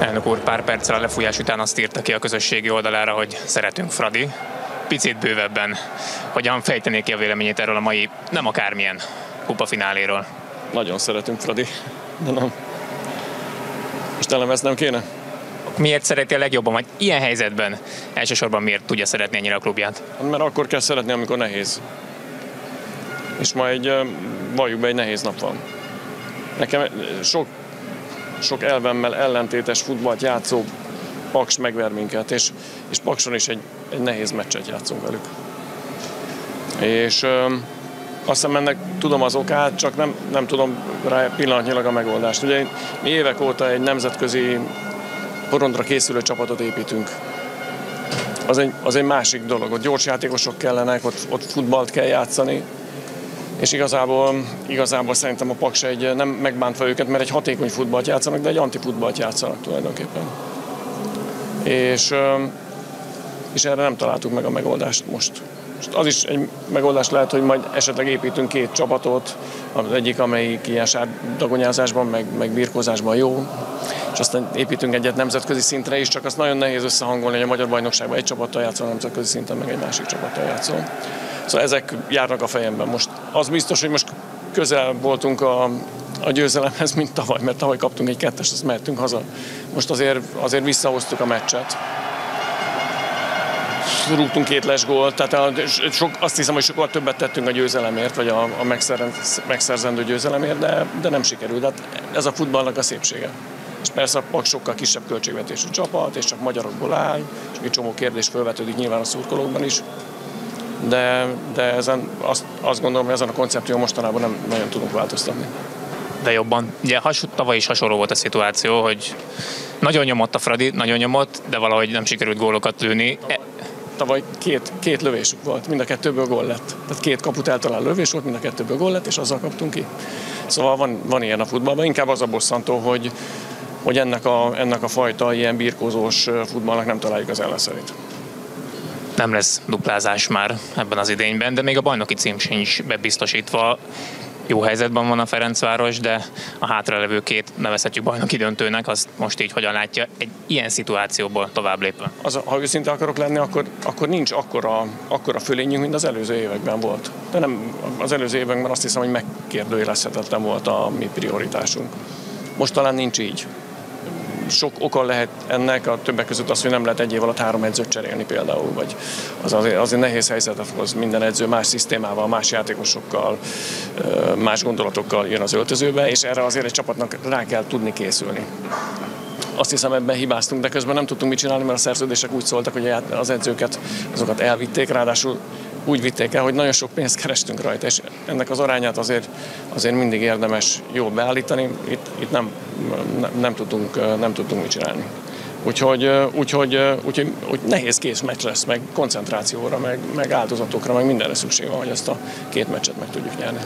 Elnök úr, pár perccel a lefújás után azt írta ki a közösségi oldalára, hogy szeretünk Fradi. Picit bővebben, hogyan fejtené ki a véleményét erről a mai, nem akármilyen kupafináléről? Nagyon szeretünk Fradi, de nem. Most elemeznem kéne? Miért szereti a legjobban, vagy ilyen helyzetben elsősorban miért tudja szeretni ennyire a klubját? Mert akkor kell szeretni, amikor nehéz. És ma valljuk be, egy nehéz nap van. Nekem sok elvemmel ellentétes futballt játszó Paks megver minket, és Pakson is egy nehéz meccset játszunk velük. És azt hiszem ennek tudom az okát, csak nem tudom rá pillanatnyilag a megoldást. Ugye mi évek óta egy nemzetközi porondra készülő csapatot építünk. Az egy másik dolog, ott gyors játékosok kellenek, ott futballt kell játszani, és igazából szerintem a Paks nem megbántva őket, mert egy hatékony futballt játszanak, de egy antifutballt játszanak tulajdonképpen. És erre nem találtuk meg a megoldást most. Az is egy megoldás lehet, hogy majd esetleg építünk két csapatot, az egyik, amelyik ilyen sárdagonyázásban, meg birkózásban jó, és aztán építünk egyet nemzetközi szintre is, csak azt nagyon nehéz összehangolni, hogy a magyar bajnokságban egy csapattal játszol, a nemzetközi szinten meg egy másik csapattal játszol. Szóval ezek járnak a fejemben most. Az biztos, hogy most közel voltunk a győzelemhez, mint tavaly, mert tavaly kaptunk egy 2-est, azt mehetünk haza. Most azért visszahoztuk a meccset. Rúgtunk 2 lesgólt, tehát azt hiszem, hogy sokkal többet tettünk a győzelemért, vagy a megszerzendő győzelemért, de nem sikerült. De ez a futballnak a szépsége. És persze a Paks sokkal kisebb költségvetésű csapat, és csak magyarokból áll, és egy csomó kérdés felvetődik nyilván a szurkolókban is. De azt gondolom, hogy ezen a koncepción mostanában nem nagyon tudunk változtatni. De jobban. Ugye tavaly is hasonló volt a szituáció, hogy nagyon nyomott a Fradi, nagyon nyomott, de valahogy nem sikerült gólokat lőni. Tavaly két lövésük volt, mind a 2-ből gól lett. Tehát 2 kaput eltaláló lövés volt, mind a 2-ből gól lett, és azzal kaptunk ki. Szóval van ilyen a futballban. Inkább az a bosszantó, hogy ennek a fajta ilyen birkózós futballnak nem találjuk az ellenszerét. Nem lesz duplázás már ebben az idényben, de még a bajnoki cím sincs bebiztosítva. Jó helyzetben van a Ferencváros, de a hátralevő 2 nevezhetjük bajnoki döntőnek, azt most így hogyan látja egy ilyen szituációból tovább lépve? Ha őszinte akarok lenni, akkor nincs akkora fölényünk, mint az előző években volt. De nem az előző években azt hiszem, hogy megkérdőjelezhetetlen volt a mi prioritásunk. Most talán nincs így. Sok oka lehet ennek, a többek között az, hogy nem lehet egy év alatt 3 edzőt cserélni például, vagy azért nehéz helyzetet hoz, minden edző más szisztémával, más játékosokkal, más gondolatokkal jön az öltözőbe, és erre azért egy csapatnak rá kell tudni készülni. Azt hiszem, ebben hibáztunk, de közben nem tudtunk mit csinálni, mert a szerződések úgy szóltak, hogy az edzőket azokat elvitték, ráadásul úgy vitték el, hogy nagyon sok pénzt kerestünk rajta, és ennek az arányát azért mindig érdemes jól beállítani. Itt nem tudtunk mit csinálni. Úgyhogy nehéz kész meccs lesz, meg koncentrációra, meg áldozatokra, meg mindenre szükség van, hogy ezt a 2 meccset meg tudjuk nyerni.